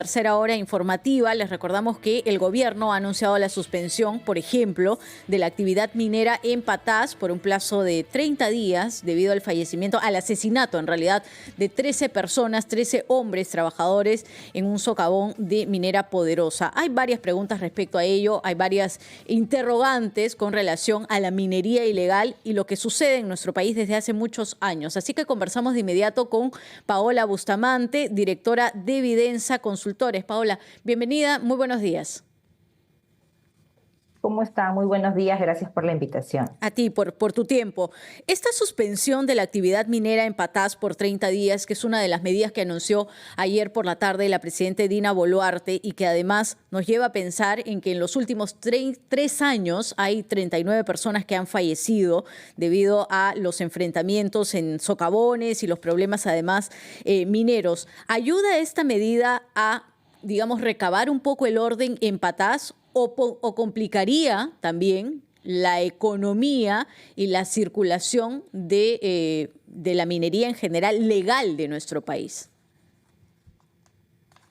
Tercera hora informativa, les recordamos que el gobierno ha anunciado la suspensión, por ejemplo, de la actividad minera en Patás por un plazo de 30 días debido al fallecimiento, al asesinato en realidad, de 13 personas, 13 hombres trabajadores en un socavón de Minera Poderosa. Hay varias preguntas respecto a ello, hay varias interrogantes con relación a la minería ilegal y lo que sucede en nuestro país desde hace muchos años. Así que conversamos de inmediato con Paola Bustamante, directora de Evidenza Consultores. Paola, bienvenida, muy buenos días. ¿Cómo está? Muy buenos días, gracias por la invitación. A ti, por tu tiempo. Esta suspensión de la actividad minera en Patás por 30 días, que es una de las medidas que anunció ayer por la tarde la presidenta Dina Boluarte y que además nos lleva a pensar en que en los últimos 3 años hay 39 personas que han fallecido debido a los enfrentamientos en socavones y los problemas además mineros. ¿Ayuda esta medida a, digamos, recabar un poco el orden en Patás o complicaría también la economía y la circulación de la minería en general legal de nuestro país?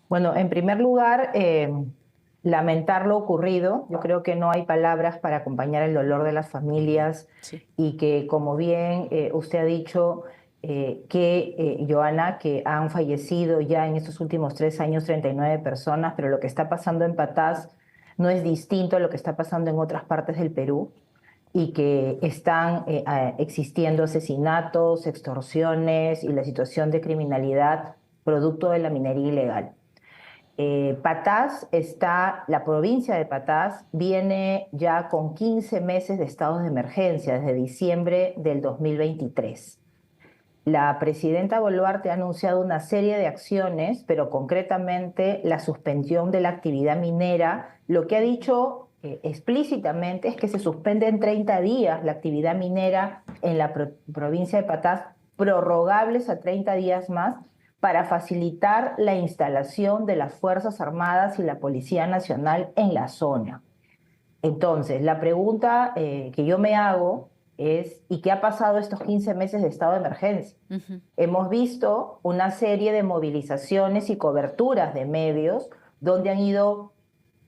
Bueno, en primer lugar, lamentar lo ocurrido. Yo creo que no hay palabras para acompañar el dolor de las familias. Sí. Y que, como bien usted ha dicho, Joana, que han fallecido ya en estos últimos 3 años 39 personas, pero lo que está pasando en Patás no es distinto a lo que está pasando en otras partes del Perú, y que están existiendo asesinatos, extorsiones y la situación de criminalidad producto de la minería ilegal. La provincia de Patás viene ya con 15 meses de estados de emergencia desde diciembre del 2023. La presidenta Boluarte ha anunciado una serie de acciones, pero concretamente la suspensión de la actividad minera. Lo que ha dicho explícitamente es que se suspende en 30 días la actividad minera en la provincia de Patás, prorrogables a 30 días más, para facilitar la instalación de las Fuerzas Armadas y la Policía Nacional en la zona. Entonces, la pregunta que yo me hago es, ¿y qué ha pasado estos 15 meses de estado de emergencia? Hemos visto una serie de movilizaciones y coberturas de medios donde han ido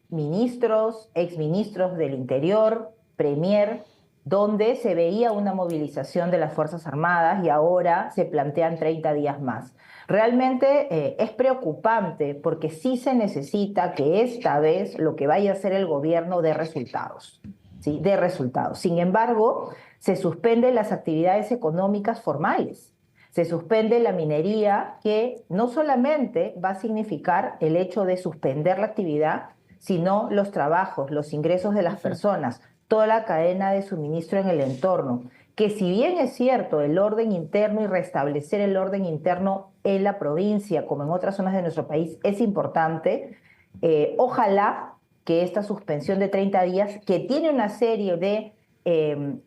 ministros, exministros del Interior, premier, donde se veía una movilización de las Fuerzas Armadas y ahora se plantean 30 días más. Realmente es preocupante porque sí se necesita que esta vez lo que vaya a hacer el gobierno dé resultados, ¿sí? Dé resultados. Sin embargo, se suspenden las actividades económicas formales. Se suspende la minería, que no solamente va a significar el hecho de suspender la actividad, sino los trabajos, los ingresos de las personas, toda la cadena de suministro en el entorno. Que si bien es cierto el orden interno y restablecer el orden interno en la provincia, como en otras zonas de nuestro país, es importante, ojalá que esta suspensión de 30 días, que tiene una serie de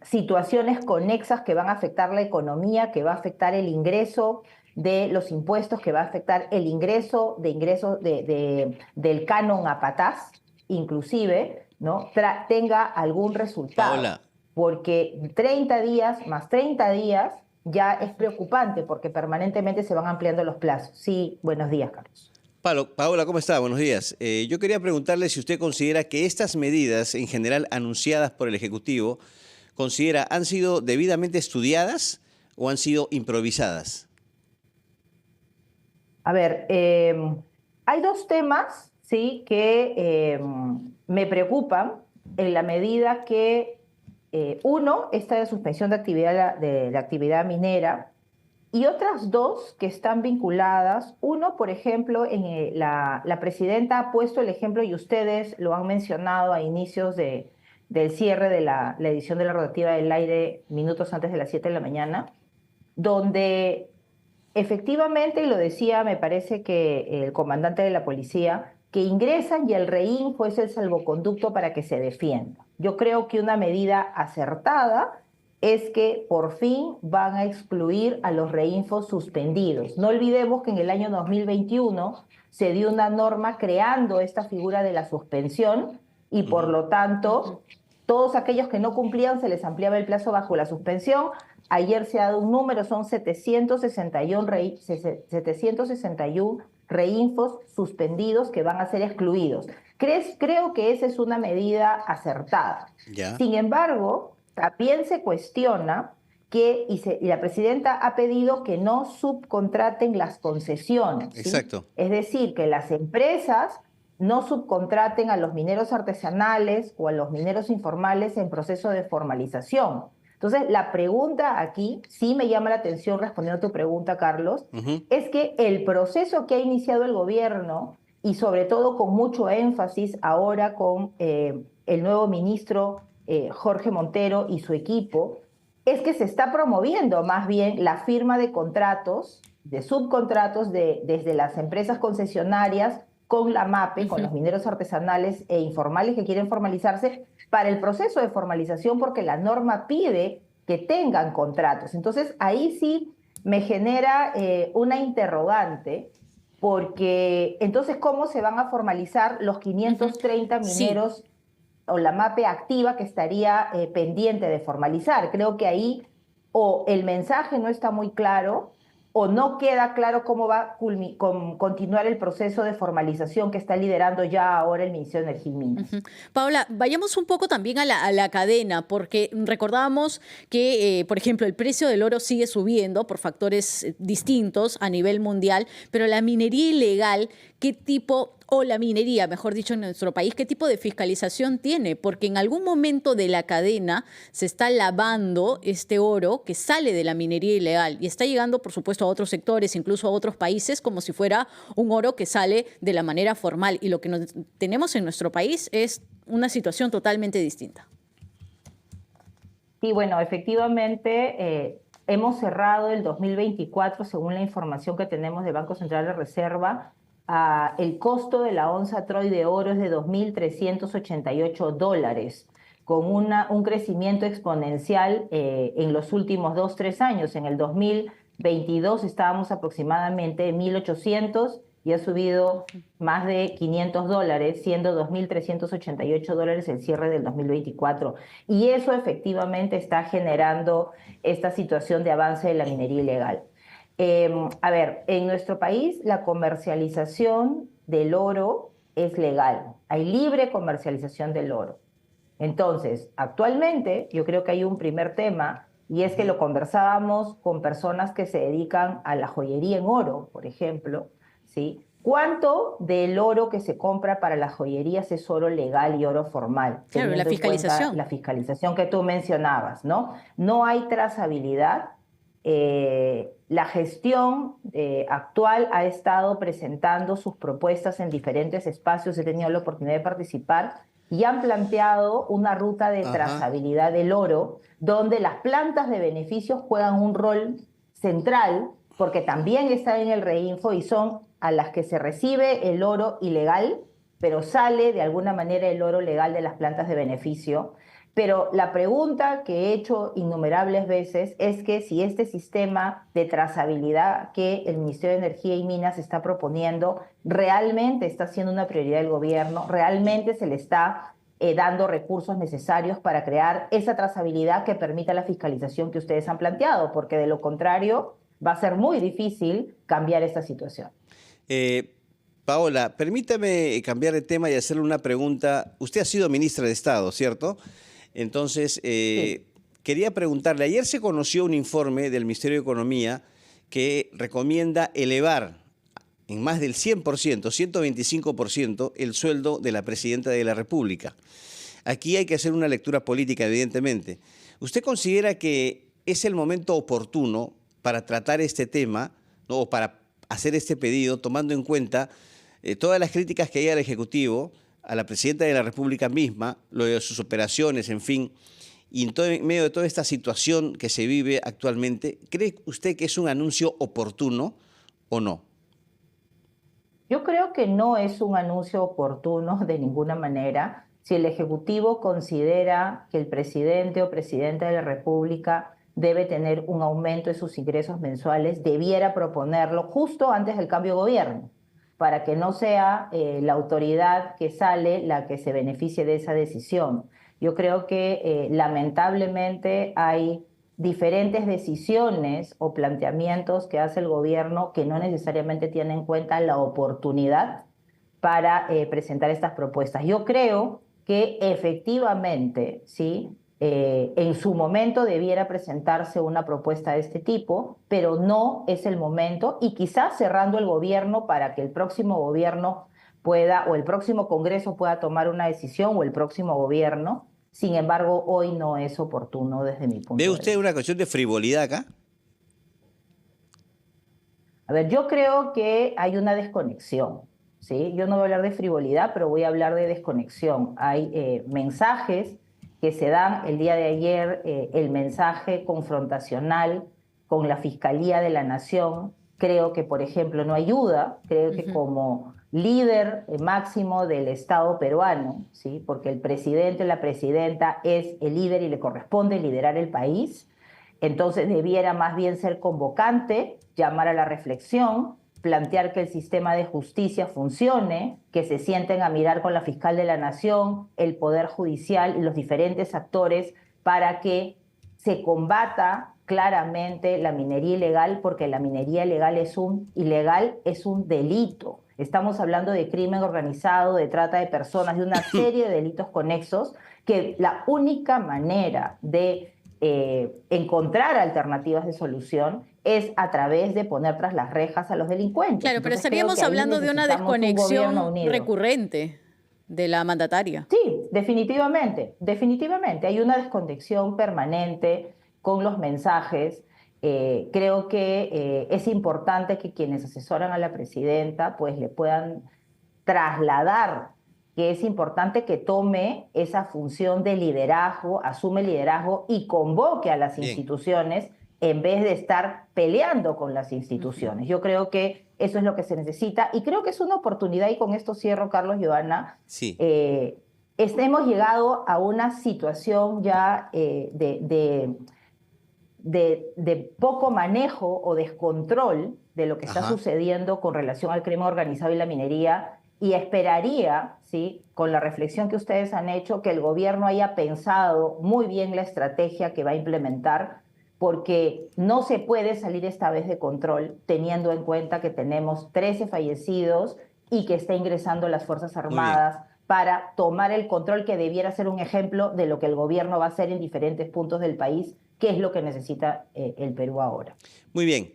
situaciones conexas que van a afectar la economía, que va a afectar el ingreso de los impuestos, que va a afectar el ingreso del canon a Patás, inclusive, ¿no? Tenga algún resultado. Paola. Porque 30 días más 30 días ya es preocupante porque permanentemente se van ampliando los plazos. Sí, buenos días, Carlos. Paola, ¿cómo está? Buenos días. Yo quería preguntarle si usted considera que estas medidas, en general anunciadas por el Ejecutivo, han sido debidamente estudiadas o han sido improvisadas. A ver, hay 2 temas, ¿sí?, que me preocupan en la medida que, uno, esta de suspensión de la actividad minera, y otras 2 que están vinculadas. Uno, por ejemplo, la presidenta ha puesto el ejemplo, y ustedes lo han mencionado a inicios del cierre de la edición de la rotativa del aire, minutos antes de las 7 de la mañana, donde efectivamente, y lo decía, me parece que el comandante de la policía, que ingresan y el reinfo es el salvoconducto para que se defienda. Yo creo que una medida acertada es que por fin van a excluir a los reinfos suspendidos. No olvidemos que en el año 2021 se dio una norma creando esta figura de la suspensión y por lo tanto todos aquellos que no cumplían se les ampliaba el plazo bajo la suspensión. Ayer se ha dado un número, son 761 reinfos suspendidos que van a ser excluidos. Creo que esa es una medida acertada. Ya. Sin embargo, también se cuestiona y la presidenta ha pedido que no subcontraten las concesiones, ¿sí? Exacto. Es decir, que las empresas no subcontraten a los mineros artesanales o a los mineros informales en proceso de formalización. Entonces, la pregunta aquí, sí me llama la atención respondiendo a tu pregunta, Carlos, es que el proceso que ha iniciado el gobierno, y sobre todo con mucho énfasis ahora con el nuevo ministro Jorge Montero y su equipo, es que se está promoviendo más bien la firma de contratos, de subcontratos desde las empresas concesionarias con la MAPE, con los mineros artesanales e informales que quieren formalizarse para el proceso de formalización, porque la norma pide que tengan contratos. Entonces, ahí sí me genera una interrogante, porque entonces, ¿cómo se van a formalizar los 530 mineros Sí. o la MAPE activa que estaría pendiente de formalizar? Creo que ahí o el mensaje no está muy claro o no queda claro cómo va a continuar el proceso de formalización que está liderando ya ahora el Ministerio de Energía y Minas. Paola, vayamos un poco también a la cadena, porque recordamos que, por ejemplo, el precio del oro sigue subiendo por factores distintos a nivel mundial, pero la minería ilegal, ¿qué tipo, o la minería, mejor dicho, en nuestro país, qué tipo de fiscalización tiene? Porque en algún momento de la cadena se está lavando este oro que sale de la minería ilegal y está llegando, por supuesto, a otros sectores, incluso a otros países, como si fuera un oro que sale de la manera formal. Y lo que tenemos en nuestro país es una situación totalmente distinta. Sí, bueno, efectivamente hemos cerrado el 2024, según la información que tenemos del Banco Central de Reserva, el costo de la onza Troy de oro es de $2.388, con un crecimiento exponencial en los últimos 2, 3 años. En el 2022 estábamos aproximadamente en 1.800 y ha subido más de $500, siendo $2.388 el cierre del 2024. Y eso efectivamente está generando esta situación de avance de la minería ilegal. A ver, en nuestro país la comercialización del oro es legal. Hay libre comercialización del oro. Entonces, actualmente yo creo que hay un primer tema y es que lo conversábamos con personas que se dedican a la joyería en oro, por ejemplo, ¿sí? ¿Cuánto del oro que se compra para las joyerías es oro legal y oro formal? Claro, la Teniendo en cuenta fiscalización. la fiscalización que tú mencionabas, ¿no? No hay trazabilidad. La gestión actual ha estado presentando sus propuestas en diferentes espacios, he tenido la oportunidad de participar, y han planteado una ruta de Ajá. trazabilidad del oro, donde las plantas de beneficios juegan un rol central, porque también están en el Reinfo y son a las que se recibe el oro ilegal, pero sale de alguna manera el oro legal de las plantas de beneficio. Pero la pregunta que he hecho innumerables veces es que si este sistema de trazabilidad que el Ministerio de Energía y Minas está proponiendo realmente está siendo una prioridad del gobierno, realmente se le está dando recursos necesarios para crear esa trazabilidad que permita la fiscalización que ustedes han planteado, porque de lo contrario va a ser muy difícil cambiar esta situación. Paola, permítame cambiar de tema y hacerle una pregunta. Usted ha sido ministra de Estado, ¿cierto? Entonces, Sí. quería preguntarle, ayer se conoció un informe del Ministerio de Economía que recomienda elevar en más del 100%, 125%, el sueldo de la Presidenta de la República. Aquí hay que hacer una lectura política, evidentemente. ¿Usted considera que es el momento oportuno para tratar este tema, ¿no? O para hacer este pedido, tomando en cuenta todas las críticas que hay al Ejecutivo, a la Presidenta de la República misma, lo de sus operaciones, en fin, y en medio de toda esta situación que se vive actualmente, ¿cree usted que es un anuncio oportuno o no? Yo creo que no es un anuncio oportuno de ninguna manera. Si el Ejecutivo considera que el presidente o presidenta de la República debe tener un aumento de sus ingresos mensuales, debiera proponerlo justo antes del cambio de gobierno, para que no sea la autoridad que sale la que se beneficie de esa decisión. Yo creo que lamentablemente hay diferentes decisiones o planteamientos que hace el gobierno que no necesariamente tienen en cuenta la oportunidad para presentar estas propuestas. Yo creo que efectivamente, ¿sí? En su momento debiera presentarse una propuesta de este tipo, pero no es el momento, y quizás cerrando el gobierno para que el próximo gobierno pueda, o el próximo Congreso pueda tomar una decisión, o el próximo gobierno. Sin embargo, hoy no es oportuno desde mi punto ¿Ve de usted vista. una cuestión de frivolidad acá? A ver, yo creo que hay una desconexión, ¿sí? Yo no voy a hablar de frivolidad, pero voy a hablar de desconexión. Hay mensajes que se dan el día de ayer, el mensaje confrontacional con la Fiscalía de la Nación, creo que, por ejemplo, no ayuda. Creo que como líder máximo del Estado peruano, ¿sí? Porque el presidente, la presidenta es el líder y le corresponde liderar el país. Entonces debiera más bien ser convocante, llamar a la reflexión, plantear que el sistema de justicia funcione, que se sienten a mirar con la fiscal de la Nación, el Poder Judicial y los diferentes actores para que se combata claramente la minería ilegal, porque la minería ilegal es un delito. Estamos hablando de crimen organizado, de trata de personas, de una serie de delitos conexos, que la única manera de encontrar alternativas de solución es a través de poner tras las rejas a los delincuentes. Claro, pero Entonces, creo estaríamos que ahí hablando de una necesitamos un gobierno desconexión unido. recurrente de la mandataria. Sí, definitivamente, definitivamente. Hay una desconexión permanente con los mensajes. Creo que es importante que quienes asesoran a la presidenta pues le puedan trasladar que es importante que tome esa función de liderazgo, asume liderazgo y convoque a las Bien. instituciones en vez de estar peleando con las instituciones. Yo creo que eso es lo que se necesita y creo que es una oportunidad, y con esto cierro, Carlos, Joana. Sí. Hemos llegado a una situación ya de poco manejo o descontrol de lo que está Ajá. sucediendo con relación al crimen organizado y la minería, y esperaría, ¿sí?, con la reflexión que ustedes han hecho, que el gobierno haya pensado muy bien la estrategia que va a implementar, porque no se puede salir esta vez de control teniendo en cuenta que tenemos 13 fallecidos y que está ingresando las Fuerzas Armadas para tomar el control, que debiera ser un ejemplo de lo que el gobierno va a hacer en diferentes puntos del país, que es lo que necesita el Perú ahora. Muy bien.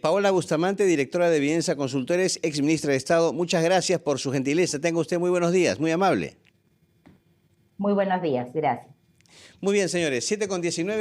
Paola Bustamante, directora de Evidencia Consultores, ex ministra de Estado, muchas gracias por su gentileza. Tenga usted muy buenos días, muy amable. Muy buenos días, gracias. Muy bien, señores, 7:19.